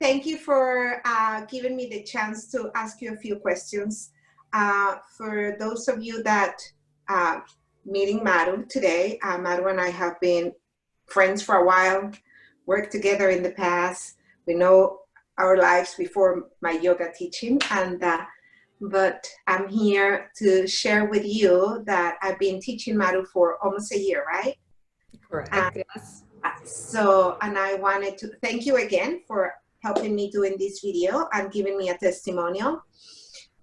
Thank you for giving me the chance to ask you a few questions. For those of you that meeting Maru today, Maru and I have been friends for a while, worked together in the past. We know our lives before my yoga teaching, but I'm here to share with you that I've been teaching Maru for almost a year, right? Correct, yes. And I wanted to thank you again for helping me doing this video and giving me a testimonial.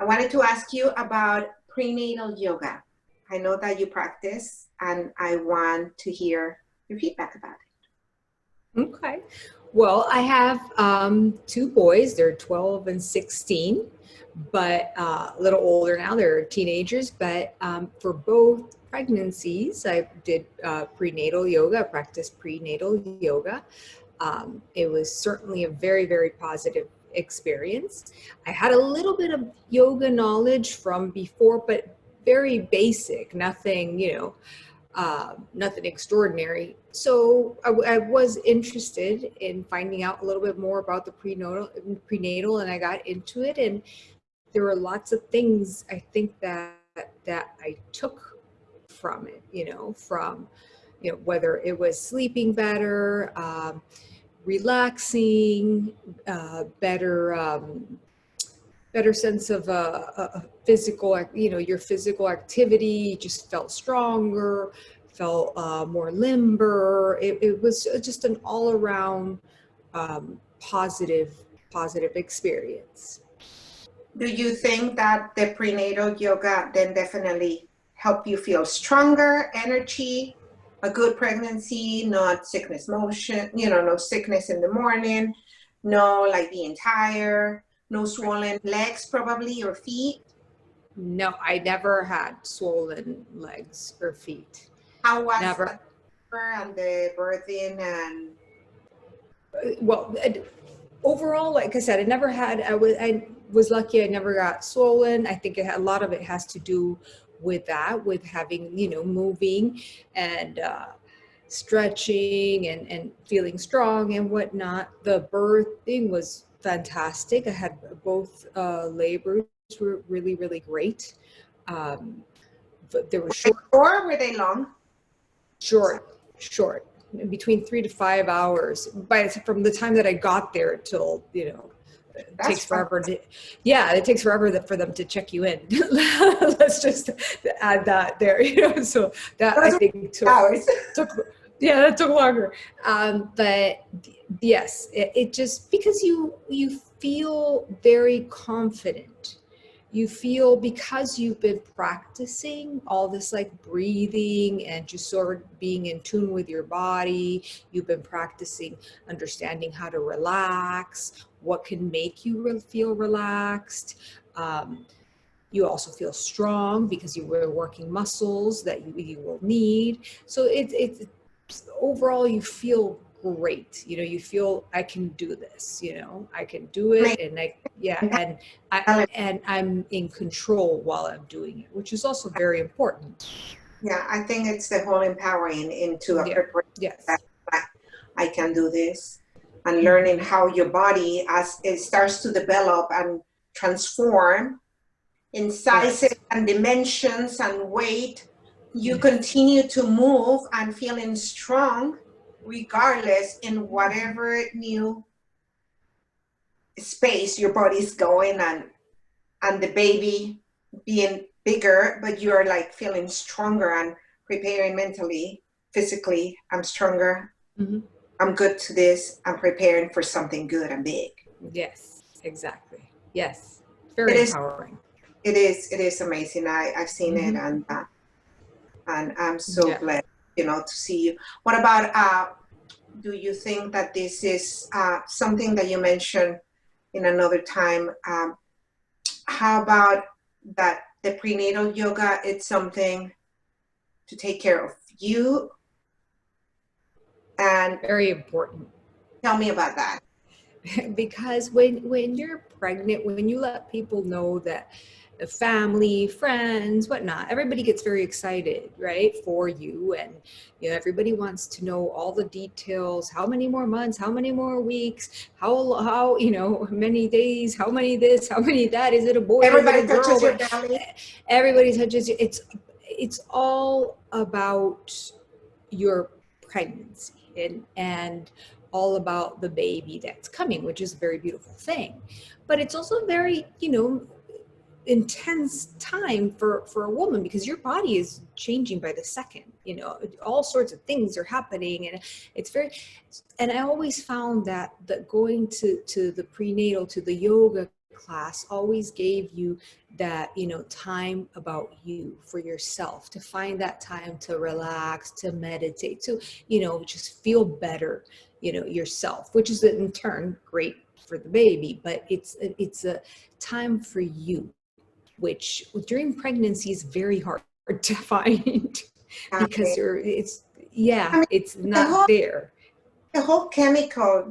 I wanted to ask you about prenatal yoga. I know that you practice, and I want to hear your feedback about it. Okay. Well, I have two boys. They're 12 and 16, but a little older now. They're teenagers. But for both pregnancies, I did prenatal yoga, practiced prenatal yoga. It was certainly a very, very positive experience. I had a little bit of yoga knowledge from before, but very basic, nothing, nothing extraordinary. So I was interested in finding out a little bit more about the prenatal, and I got into it. And there were lots of things I think that I took from it, from whether it was sleeping better, relaxing, better sense of physical, your physical activity. You just felt stronger, felt more limber. It was just an all around positive experience. Do you think that the prenatal yoga then definitely help you feel stronger, energy, a good pregnancy, not sickness motion, no sickness in the morning, no like being tired, no swollen legs, probably, or feet? No, I never had swollen legs or feet. How was Never. the labor and the birthing and? Well, overall, like I said, I never had. I was lucky. I never got swollen. I think a lot of it has to do with that, with having moving and stretching and feeling strong and whatnot. The birthing was fantastic. I had both labors were really, really great. But they were short. Or were they long? Short, between 3 to 5 hours. From the time that I got there till it takes forever. It takes forever for them to check you in. Let's just add that there. So that I think that took longer. But yes, it just because you feel very confident. You feel, because you've been practicing all this like breathing and just sort of being in tune with your body, you've been practicing understanding how to relax, what can make you feel relaxed. You also feel strong because you were working muscles that you will need. So it's overall you feel great. You feel I can do this, I can do it. And I'm in control while I'm doing it, which is also very important. Yeah, I think it's the whole empowering into a preparation. Yes. I can do this, and learning how your body, as it starts to develop and transform in sizes and dimensions and weight, you continue to move and feeling strong regardless in whatever new space your body's going, and the baby being bigger, but you're like feeling stronger and preparing mentally, physically. I'm stronger. I'm good to this. I'm preparing for something good and big. Yes, exactly. Yes, very empowering. It is amazing. I've seen it, and I'm so glad, to see you. What about, do you think that this is something that you mentioned in another time? How about that the prenatal yoga, it's something to take care of you? And very important. Tell me about that. Because when you're pregnant, when you let people know that family, friends, whatnot. Everybody gets very excited, right, for you. And, everybody wants to know all the details, how many more months, how many more weeks, how, many days, how many this, how many that, is it a boy, is it Everybody a girl? touches your belly. Everybody touches you. It's all about your pregnancy and all about the baby that's coming, which is a very beautiful thing. But it's also very, intense time for a woman, because your body is changing by the second. All sorts of things are happening, and it's very. And I always found that going to the prenatal, to the yoga class, always gave you that time about you, for yourself, to find that time to relax, to meditate, to just feel better yourself, which is in turn great for the baby. But it's a time for you, which during pregnancy is very hard to find because I mean, it's the not whole there. the whole chemical,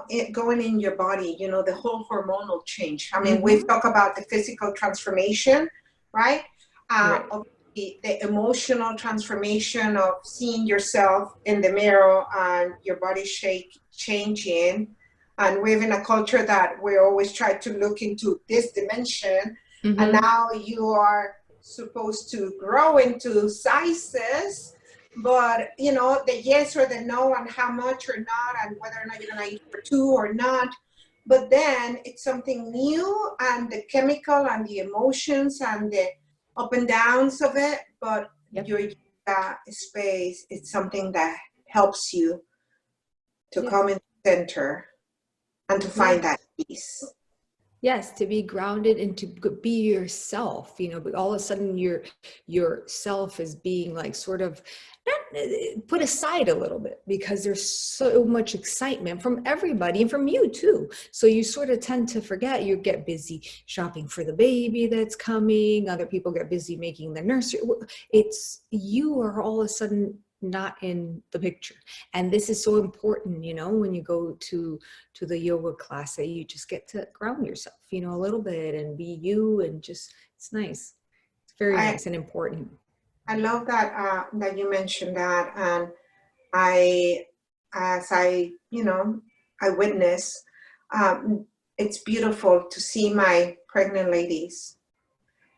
it going in your body, the whole hormonal change. I mean, we've talked about the physical transformation, right? Right. Of the emotional transformation of seeing yourself in the mirror and your body shape changing. And we're in a culture that we always try to look into this dimension. And now you are supposed to grow into sizes, but the yes or the no, and how much or not, and whether or not you're going to eat for two or not. But then it's something new, and the chemical and the emotions and the up and downs of it. But your yoga space, it's something that helps you to come in the center and to find that peace. Yes, to be grounded and to be yourself, but all of a sudden your self is being like sort of put aside a little bit, because there's so much excitement from everybody and from you too. So you sort of tend to forget. You get busy shopping for the baby that's coming. Other people get busy making the nursery. You are all of a sudden not in the picture. And this is so important, when you go to the yoga class, that you just get to ground yourself, a little bit, and be you, and just, it's nice. It's very nice and important. I love that that you mentioned that. And as I witness, it's beautiful to see my pregnant ladies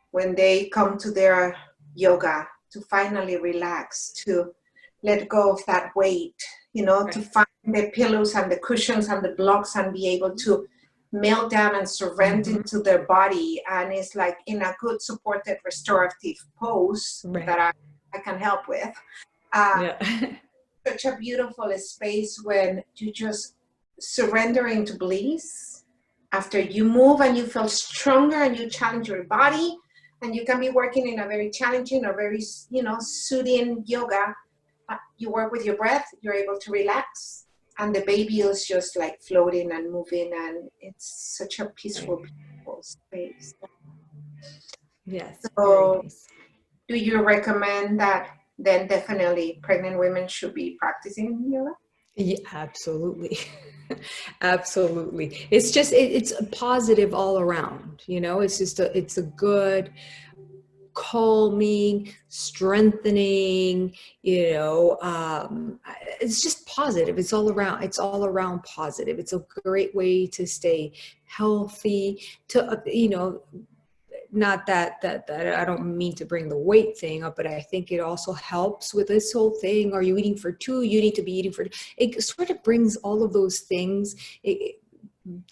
when they come to their yoga, to finally relax, to let go of that weight, to find the pillows and the cushions and the blocks, and be able to melt down and surrender into their body. And it's like in a good supported restorative pose that I can help with. Such a beautiful space when you just surrender into bliss after you move, and you feel stronger, and you challenge your body, and you can be working in a very challenging or very soothing yoga. You work with your breath, you're able to relax, and the baby is just like floating and moving, and it's such a peaceful, beautiful space. Yes. So do you recommend that then definitely pregnant women should be practicing yoga? Yeah, absolutely. Absolutely. It's just, it's a positive all around, it's just it's a good, calming, strengthening, it's just positive. It's all around positive. It's a great way to stay healthy, to, not that I don't mean to bring the weight thing up, but I think it also helps with this whole thing. Are you eating for two? You need to be eating for two. It sort of brings all of those things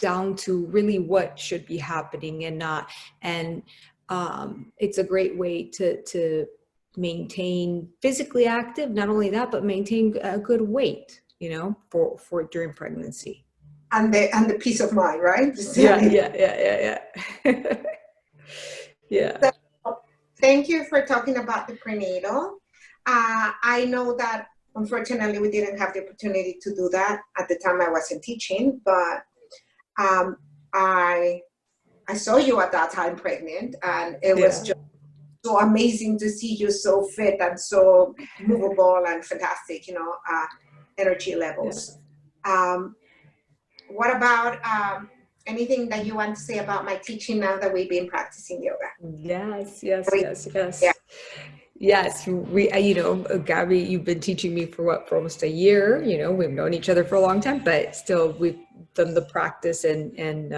down to really what should be happening and not. And it's a great way to maintain physically active. Not only that, but maintain a good weight, for during pregnancy. And the peace of mind, right? Yeah. Yeah. So, thank you for talking about the prenatal. I know that unfortunately we didn't have the opportunity to do that at the time I wasn't teaching, but I saw you at that time pregnant, and it was just so amazing to see you so fit and so movable and fantastic, energy levels. What about anything that you want to say about my teaching now that we've been practicing yoga? Yes, yes, yes, Yeah. yes. Yes, you know, Gabby, you've been teaching me for what, for almost a year. You know, we've known each other for a long time, but still we've done the practice, and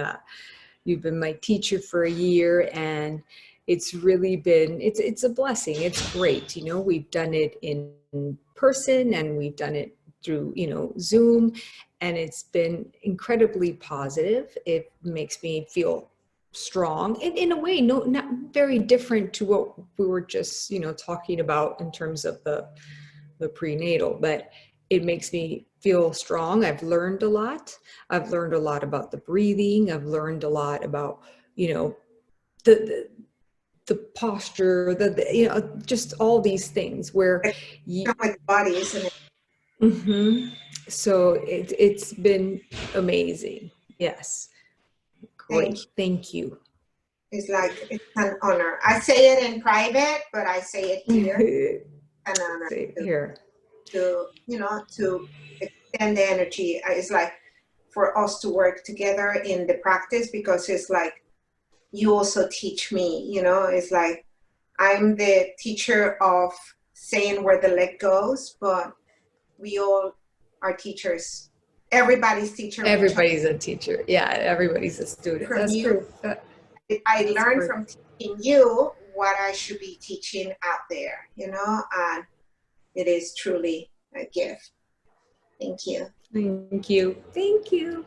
you've been my teacher for a year, and it's really been, it's a blessing. It's great. You know, we've done it in person and we've done it through, you know, Zoom, and it's been incredibly positive. It makes me feel strong in a way, no, not very different to what we were just, you know, talking about in terms of the prenatal, but it makes me feel strong. I've learned a lot. I've learned a lot about the breathing. I've learned a lot about, you know, the posture, you know, just all these things where you, With body, isn't it? mhm. So it's been amazing. Yes. Thank Great. you. Thank you. It's like, it's an honor. I say it in private, but I say it here. An honor Say to, here. you know, to extend the energy. It's like for us to work together in the practice, because it's like you also teach me, you know, it's like I'm the teacher of saying where the leg goes, but we all are teachers. Everybody's teacher of each other. Everybody's a teacher. Yeah, everybody's a student. From That's you, true. I That's learned great. from teaching you what I should be teaching out there, you know, and it is truly a gift. Thank you. Thank you. Thank you.